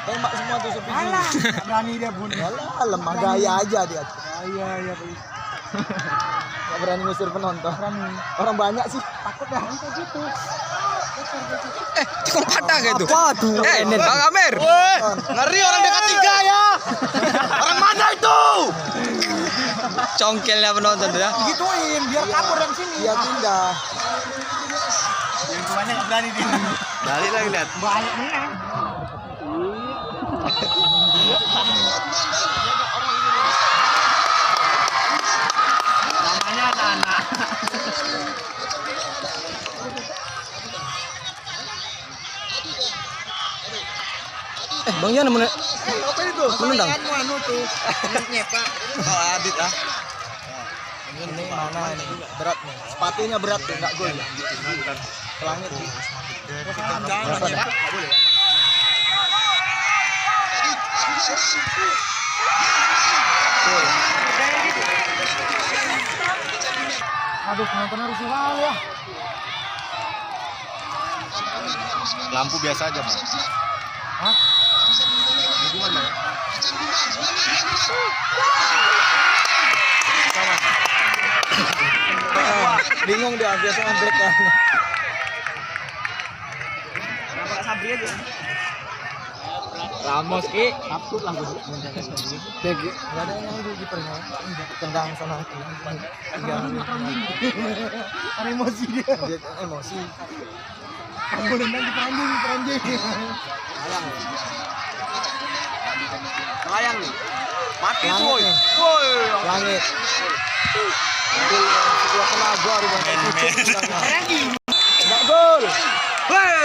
Tembak semua tuh Supri. Alah, nggak berani dia bun. Alah, lemah gaya aja dia. Iya. Gak berani ngusir penonton. Berani. Orang banyak sih. Takut dah kayak gitu. Cukup patah gitu. Apa tuh? Bang Amir. Ngeri orang dekat tiga ya. Orang mana itu? Congkelnya penonton tuh ya. Gituin biar kabur dari sini. Dia pindah. Yang tuanya nggak berani dia. Balik lagi lihat. Banyak menang. Namanya anak-anak. Bang Yan menendang. Anu tuh. Nyepak. Oh Adit ah. Ini mana ini? Berat nih. Sepatunya berat tuh, enggak gol. Ke langit. Jangan ya. Boleh. Aduh, penonton harus wal ya. Lampu biasa aja, Mas. Hah? Gimana ya? Bingung dia, biasa ngebrek kan. Kenapa gak Sabri aja? Ramos ki, takut lah gue. Degi, enggak ada yang di kipernya. Tendang sana. Ada emosi dia. Dia emosi. Kamu nendang di peranjing. Layang nih. Mati Langit boy. nih. Woi. Langit. Setelah tenaga rupanya. Enggak gol. Woi.